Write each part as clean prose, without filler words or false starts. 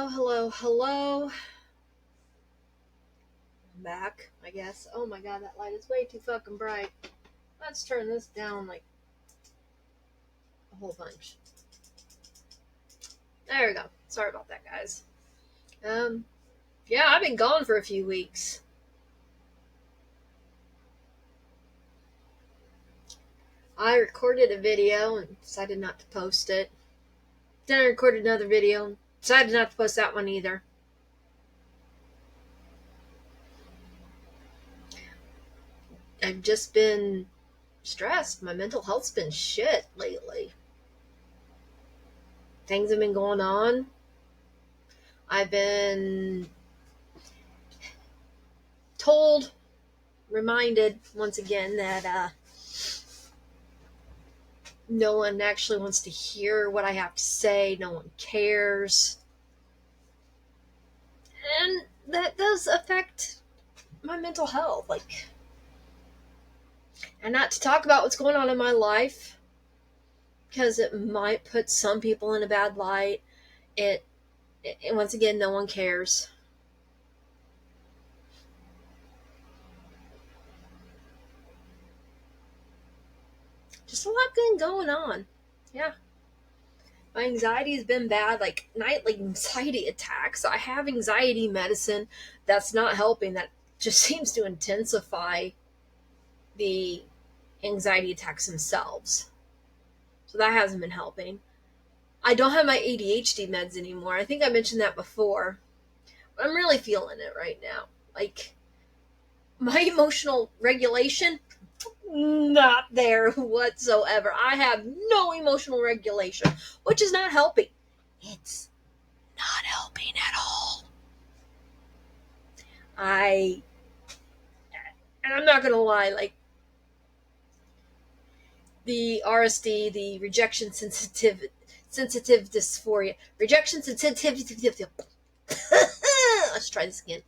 Hello. I'm back, I guess. Oh my god, that light is way too fucking bright. Let's turn this down like a whole bunch. There we go. Sorry about that, guys. Um, yeah, I've been gone for a few weeks. I recorded a video and decided not to post it. Then I recorded another video and decided not to post that one either. I've just been stressed. My mental health's been shit lately. Things have been going on. I've been reminded once again that no one actually wants to hear what I have to say. No one cares. And that does affect my mental health. And not to talk about what's going on in my life, because it might put some people in a bad light. Once again, no one cares. Just a lot going on. Yeah. My anxiety has been bad, like nightly anxiety attacks. I have anxiety medicine that's not helping. That just seems to intensify the anxiety attacks themselves. So that hasn't been helping. I don't have my ADHD meds anymore. I think I mentioned that before. But I'm really feeling it right now. Like, my emotional regulation, not there whatsoever. I have no emotional regulation, which is not helping. It's not helping at all. And I'm not gonna lie, like, the RSD, the rejection sensitive dysphoria. Rejection sensitivity. Let's try this again.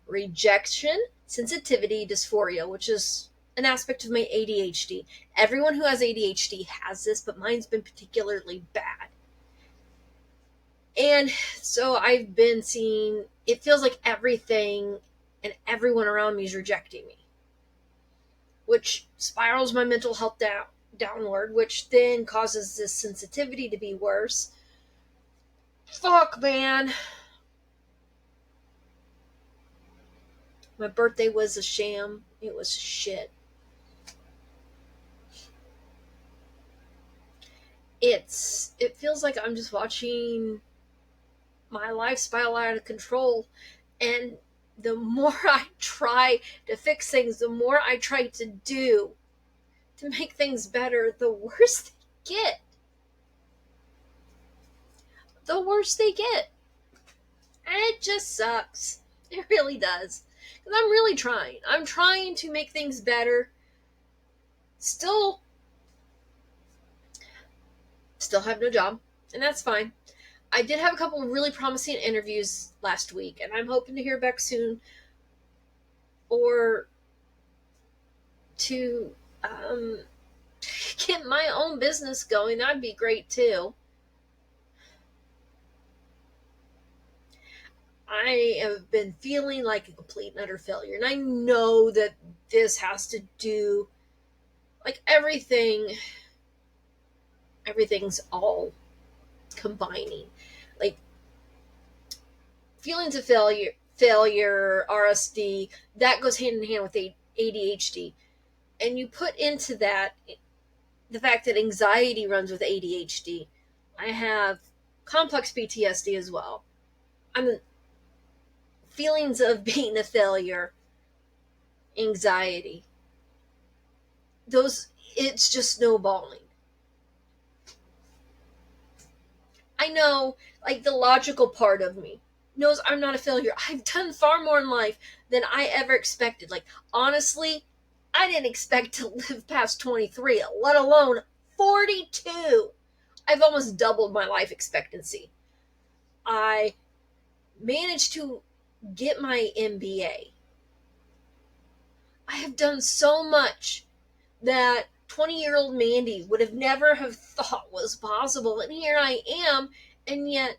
Rejection sensitivity dysphoria, which is an aspect of my ADHD. Everyone who has ADHD has this, but mine's been particularly bad. And so I've been seeing, it feels like everything and everyone around me is rejecting me, which spirals my mental health downward, which then causes this sensitivity to be worse. Fuck, man. My birthday was a sham. It was shit. It feels like I'm just watching my life spiral out of control, and the more I try to fix things, the more I try to do to make things better, the worse they get. The worse they get. And it just sucks. It really does. Because I'm really trying. I'm trying to make things better. Still have no job, and that's fine. I did have a couple of really promising interviews last week, and I'm hoping to hear back soon, or to get my own business going. That'd be great too. I have been feeling like a complete and utter failure, and I know that this has to do, like, everything's all combining. Like, feelings of failure, RSD, that goes hand in hand with ADHD. And you put into that the fact that anxiety runs with ADHD. I have complex PTSD as well. Feelings of being a failure, anxiety. It's just snowballing. I know, like, the logical part of me knows I'm not a failure. I've done far more in life than I ever expected. Like, honestly, I didn't expect to live past 23, let alone 42. I've almost doubled my life expectancy. I managed to get my MBA. I have done so much that 20-year-old Mandy would have never have thought was possible. And here I am, and yet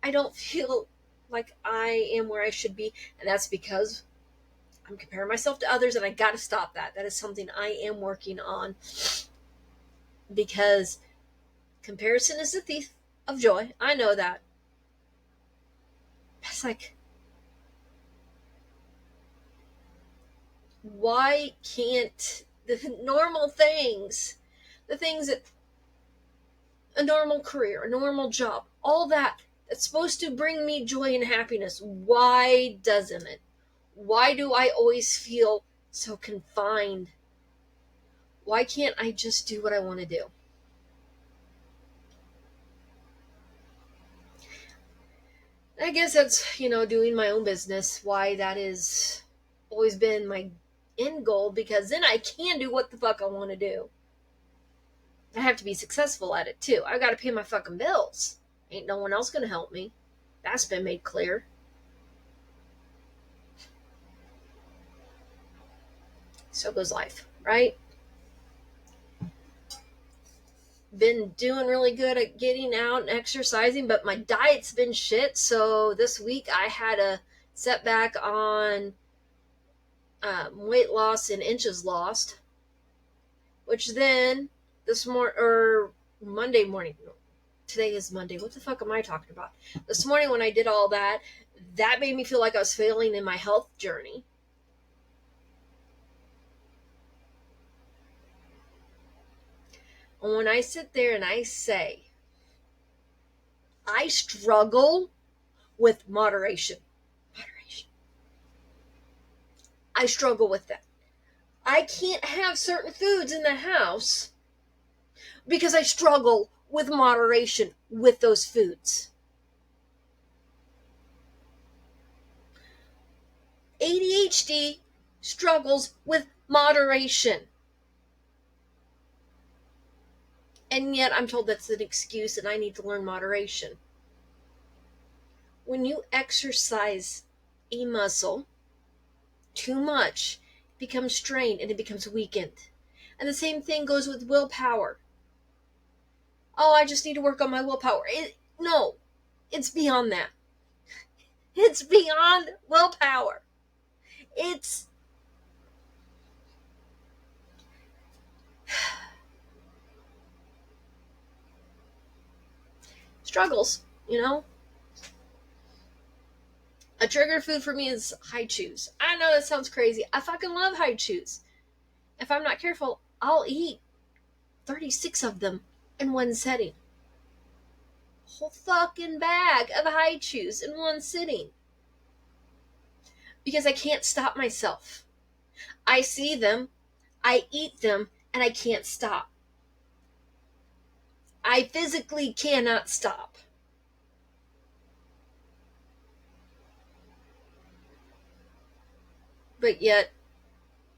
I don't feel like I am where I should be. And that's because I'm comparing myself to others, and I got to stop that. That is something I am working on, because comparison is the thief of joy. I know that. It's like, why can't the normal things, the things that a normal career, a normal job, all that's supposed to bring me joy and happiness, why doesn't it? Why do I always feel so confined? Why can't I just do what I want to do? I guess that's, doing my own business, why that is always been my end goal, because then I can do what the fuck I want to do. I have to be successful at it too. I gotta pay my fucking bills. Ain't no one else gonna help me. That's been made clear. So goes life, right? Been doing really good at getting out and exercising, but my diet's been shit. So this week I had a setback on weight loss and inches lost, which then this morning, or Monday morning, today is Monday. What the fuck am I talking about? This morning when I did all that, that made me feel like I was failing in my health journey. And when I sit there and I say, I struggle with moderation. Moderation. I struggle with that. I can't have certain foods in the house because I struggle with moderation with those foods. ADHD struggles with moderation. And yet I'm told that's an excuse and I need to learn moderation. When you exercise a muscle too much, it becomes strained and it becomes weakened. And the same thing goes with willpower. Oh, I just need to work on my willpower. No, it's beyond that. It's beyond willpower. It's struggles, A trigger food for me is high chews. I know that sounds crazy. I fucking love high chews. If I'm not careful, I'll eat 36 of them in one setting. Whole fucking bag of high chews in one sitting. Because I can't stop myself. I see them, I eat them, and I can't stop. I physically cannot stop. But yet,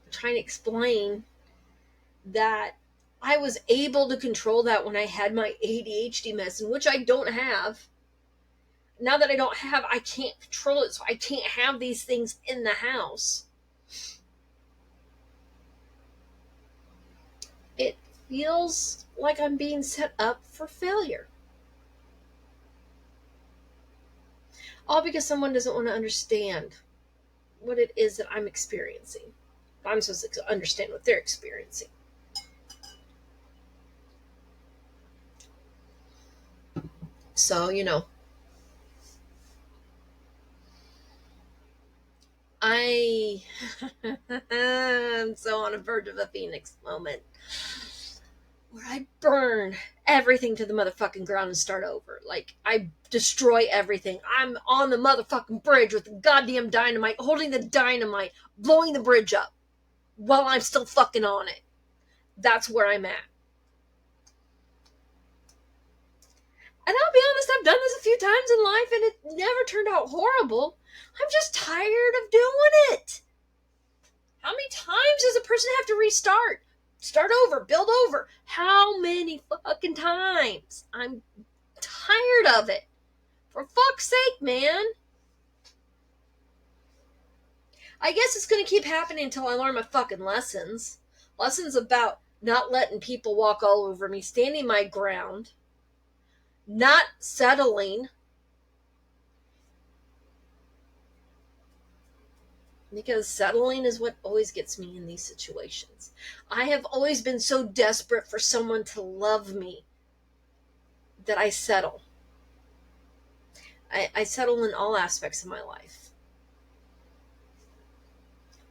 I'm trying to explain that I was able to control that when I had my ADHD medicine, which I don't have. Now that I don't have, I can't control it, so I can't have these things in the house. It feels like I'm being set up for failure. All because someone doesn't want to understand what it is that I'm experiencing. I'm supposed to understand what they're experiencing. So, I'm so on a verge of a phoenix moment where I burn everything to the motherfucking ground and start over. Like, I destroy everything. I'm on the motherfucking bridge with the goddamn dynamite, holding the dynamite, blowing the bridge up while I'm still fucking on it. That's where I'm at. And I'll be honest, I've done this a few times in life and it never turned out horrible. I'm just tired of doing it. How many times does a person have to restart? Start over, build over. How many fucking times? I'm tired of it. For fuck's sake, man. I guess it's going to keep happening until I learn my fucking lessons. Lessons about not letting people walk all over me, standing my ground, not settling, because settling is what always gets me in these situations. I have always been so desperate for someone to love me that I settle. I settle in all aspects of my life.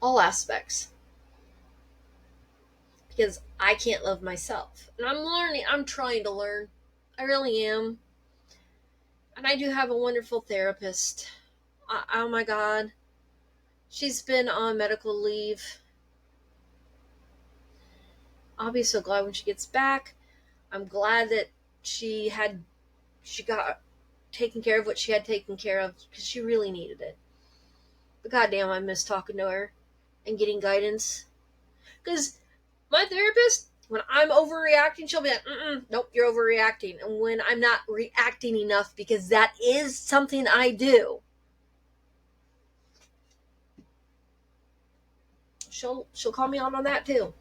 All aspects. Because I can't love myself. And I'm learning, I'm trying to learn. I really am. And I do have a wonderful therapist. Oh my God. She's been on medical leave. I'll be so glad when she gets back. I'm glad that she got taken care of what she had taken care of because she really needed it. But goddamn, I miss talking to her and getting guidance. Because my therapist, when I'm overreacting, she'll be like, nope, you're overreacting. And when I'm not reacting enough, because that is something I do, she'll call me out on that too.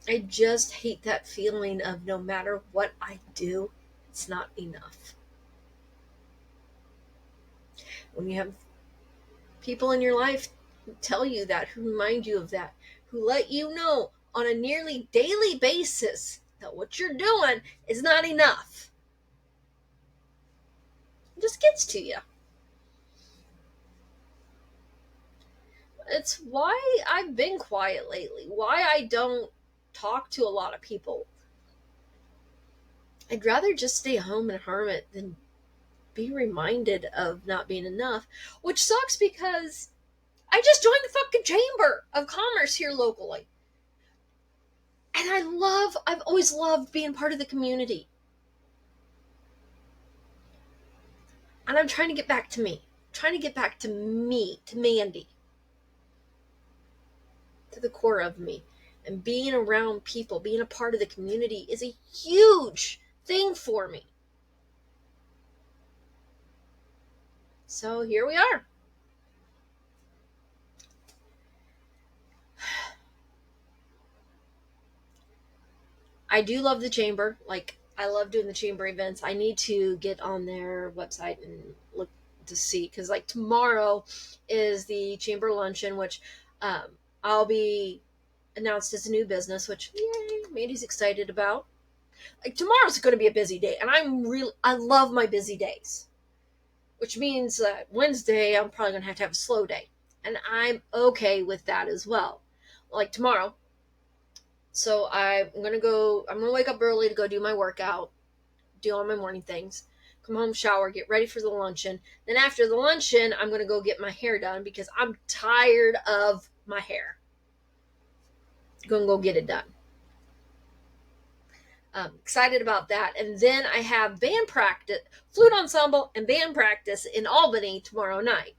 I just hate that feeling of no matter what I do, it's not enough. When you have people in your life who tell you that, who remind you of that, who let you know on a nearly daily basis that what you're doing is not enough, it just gets to you. It's why I've been quiet lately, why I don't talk to a lot of people. I'd rather just stay home and hermit than be reminded of not being enough, which sucks because I just joined the fucking Chamber of Commerce here locally. And I've always loved being part of the community. And I'm trying to get back to me. I'm trying to get back to me, to Mandy, to the core of me. And being around people, being a part of the community is a huge thing for me. So here we are. I do love the chamber. Like, I love doing the chamber events. I need to get on their website and look to see, because like tomorrow is the chamber luncheon, which I'll be announced as a new business, which yay, Mandy's excited about. Like, tomorrow's going to be a busy day, and I love my busy days, which means Wednesday I'm probably going to have a slow day, and I'm okay with that as well. Like tomorrow, so I'm gonna wake up early to go do my workout, do all my morning things, come home, shower, get ready for the luncheon. Then after the luncheon, I'm gonna go get my hair done because I'm tired of my hair. Gonna go get it done. Excited about that. And then I have band practice, flute ensemble and band practice in Albany tomorrow night,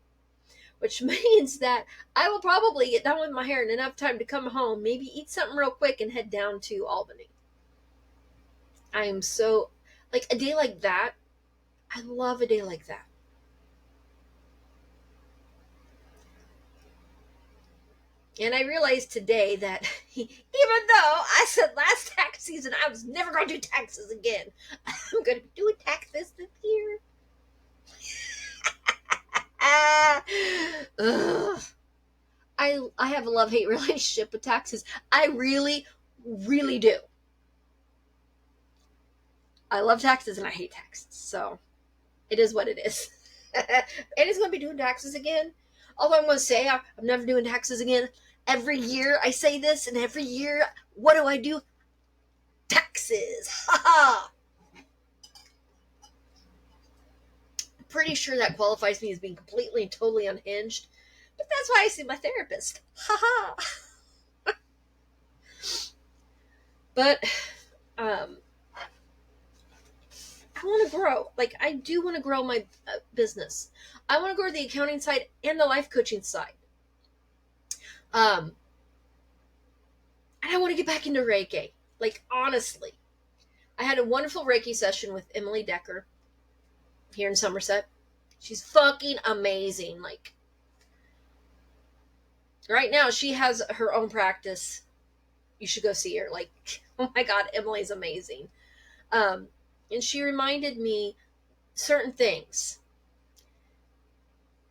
which means that I will probably get done with my hair in enough time to come home, maybe eat something real quick and head down to Albany. I am so, like, a day like that, I love a day like that. And I realized today that even though I said last tax season I was never going to do taxes again, I'm going to be doing taxes this year. Ugh. I have a love-hate relationship with taxes. I really, really do. I love taxes and I hate taxes. So it is what it is. And it's going to be doing taxes again. Although I'm going to say I'm never doing taxes again. Every year I say this, and every year, what do? Taxes. Ha ha. I'm pretty sure that qualifies me as being completely and totally unhinged. But that's why I see my therapist. Ha ha. But I want to grow. Like, I do want to grow my business. I want to grow the accounting side and the life coaching side. And I want to get back into Reiki. Like, honestly. I had a wonderful Reiki session with Emily Decker here in Somerset. She's fucking amazing. Like, right now, she has her own practice. You should go see her. Like, oh my God, Emily's amazing. and she reminded me certain things.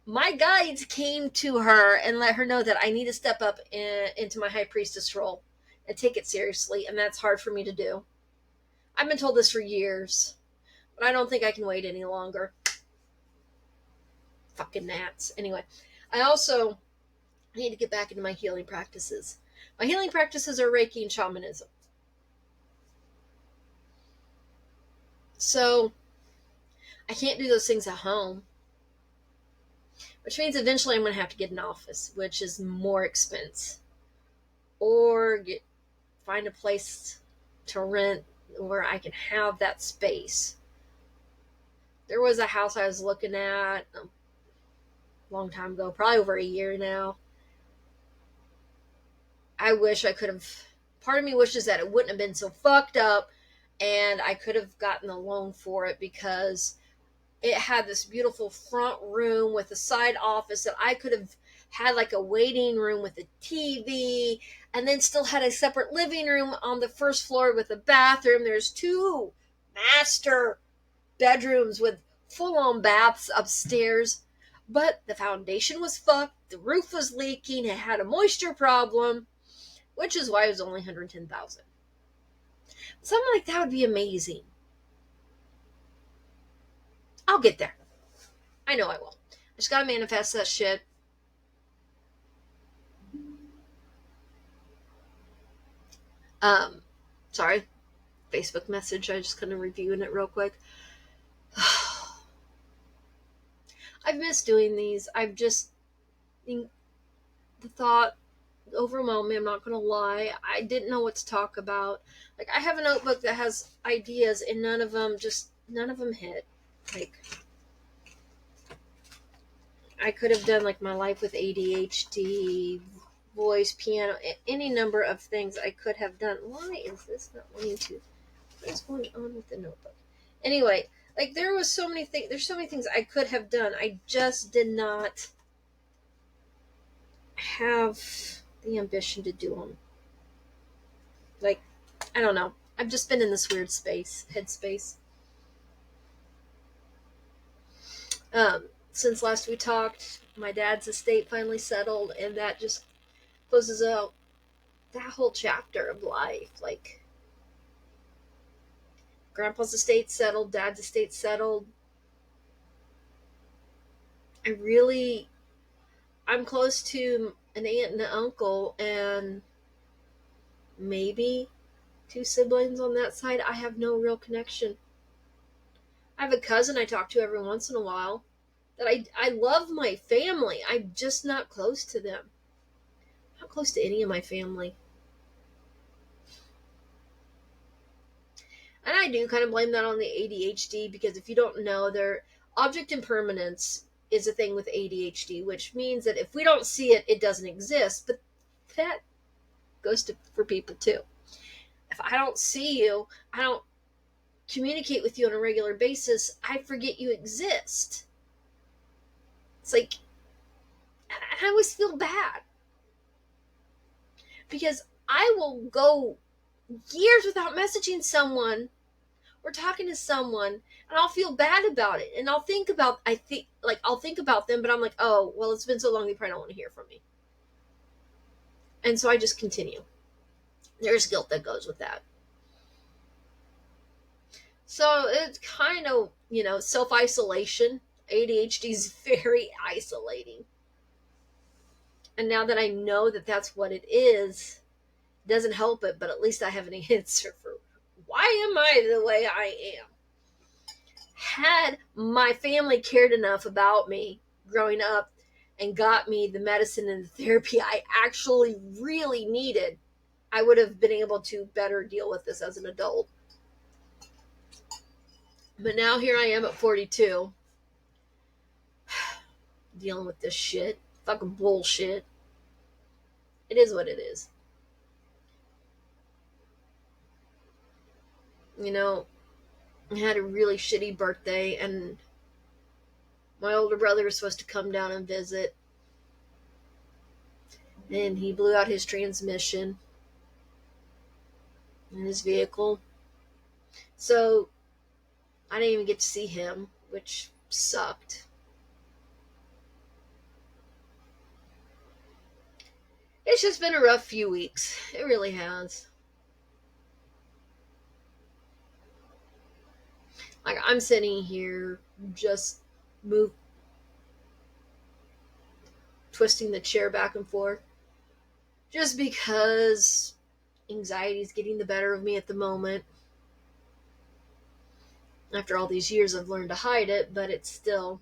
My guides came to her and let her know that I need to step up into my high priestess role and take it seriously, and that's hard for me to do. I've been told this for years, but I don't think I can wait any longer. Fucking gnats. Anyway, I also need to get back into my healing practices. My healing practices are Reiki and shamanism. So I can't do those things at home, which means eventually I'm going to have to get an office, which is more expense, or find a place to rent where I can have that space. There was a house I was looking at a long time ago, probably over a year now. I wish I could have. Part of me wishes that it wouldn't have been so fucked up and I could have gotten a loan for it, because it had this beautiful front room with a side office that I could have had like a waiting room with a TV, and then still had a separate living room on the first floor with a bathroom. There's 2 master bedrooms with full-on baths upstairs, but the foundation was fucked, the roof was leaking, it had a moisture problem, which is why it was only $110,000. Something like that would be amazing. I'll get there. I know I will. I just gotta manifest that shit. Sorry, Facebook message. I just kind of reviewing it real quick. I've missed doing these. I've just, the thought overwhelmed me. I'm not gonna lie. I didn't know what to talk about. Like, I have a notebook that has ideas, and none of them hit. Like, I could have done like my life with ADHD, voice, piano, any number of things I could have done. Why is this not wanting to? What is going on with the notebook? Anyway, like, there's so many things I could have done. I just did not have the ambition to do them. Like, I don't know. I've just been in this weird headspace. Since last we talked, my dad's estate finally settled, and that just closes out that whole chapter of life. Like, grandpa's estate settled, dad's estate settled. I'm close to an aunt and an uncle, and maybe 2 siblings on that side. I have no real connection. I have a cousin I talk to every once in a while. That I love my family. I'm just not close to them. I'm not close to any of my family. And I do kind of blame that on the ADHD, because if you don't know, their object impermanence is a thing with ADHD, which means that if we don't see it, it doesn't exist. But that goes for people too. If I don't see you, I don't communicate with you on a regular basis, I forget you exist. It's like, and I always feel bad, because I will go years without messaging someone or talking to someone, and I'll feel bad about it, and I'll think about them, but I'm like, oh well, it's been so long, they probably don't want to hear from me, and so I just continue. There's guilt that goes with that. So it's kind of, self-isolation. ADHD is very isolating, and now that I know that that's what it is, it doesn't help it, but at least I have an answer for why am I the way I am. Had my family cared enough about me growing up and got me the medicine and the therapy I actually really needed, I would have been able to better deal with this as an adult. But now here I am at 42, dealing with this shit. Fucking bullshit. It is what it is. I had a really shitty birthday, and my older brother was supposed to come down and visit, and he blew out his transmission in his vehicle. So I didn't even get to see him, which sucked. It's just been a rough few weeks. It really has. Like, I'm sitting here just move twisting the chair back and forth just because anxiety is getting the better of me at the moment. After all these years, I've learned to hide it, but it's still.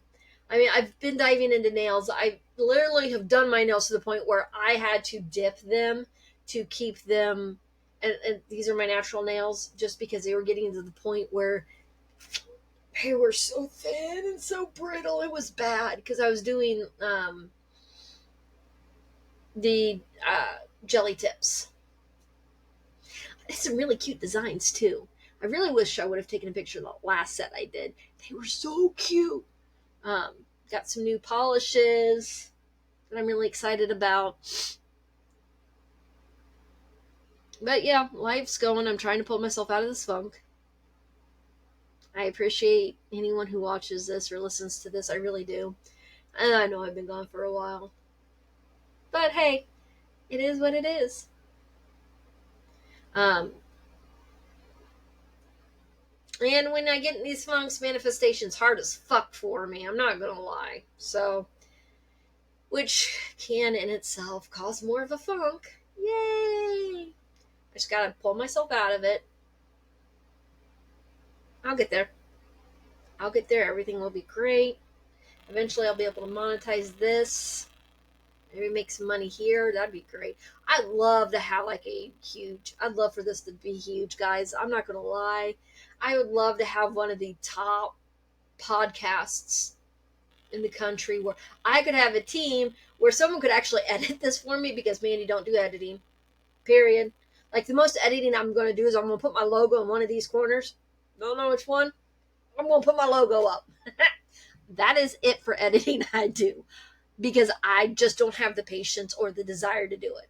I mean, I've been diving into nails. I literally have done my nails to the point where I had to dip them to keep them. And these are my natural nails just because they were getting to the point where they were so thin and so brittle. It was bad because I was doing the jelly tips. It's some really cute designs too. I really wish I would have taken a picture of the last set I did. They were so cute. Got some new polishes that I'm really excited about. But yeah, life's going. I'm trying to pull myself out of this funk. I appreciate anyone who watches this or listens to this. I really do. And I know I've been gone for a while. But hey, it is what it is. Um, and when I get in these funks, manifestation's hard as fuck for me. I'm not gonna lie. So, which can in itself cause more of a funk. Yay! I just gotta pull myself out of it. I'll get there. I'll get there. Everything will be great. Eventually, I'll be able to monetize this. Maybe make some money here. That'd be great. I'd love to have like a huge. I'd love for this to be huge, guys. I'm not gonna lie. I would love to have one of the top podcasts in the country where I could have a team where someone could actually edit this for me because Mandy don't do editing. Period. Like the most editing I'm gonna do is I'm gonna put my logo in one of these corners. Don't know which one. I'm gonna put my logo up. That is it for editing I do because I just don't have the patience or the desire to do it.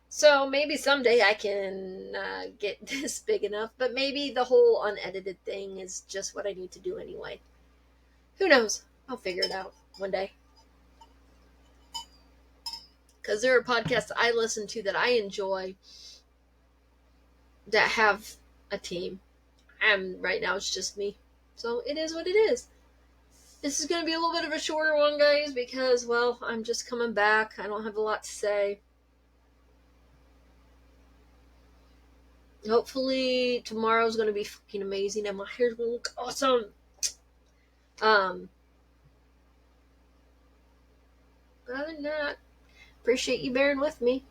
So maybe someday I can get this big enough, but maybe the whole unedited thing is just what I need to do anyway. Who knows? I'll figure it out one day. Because there are podcasts I listen to that I enjoy that have a team. And right now it's just me. So it is what it is. This is going to be a little bit of a shorter one, guys, because, well, I'm just coming back. I don't have a lot to say. Hopefully tomorrow's going to be fucking amazing and my hair's going to look awesome. Um, Other than that, appreciate you bearing with me.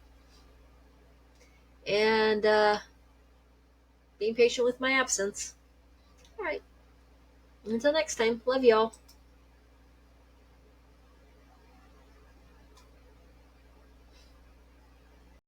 And being patient with my absence. All right. Until next time, love y'all.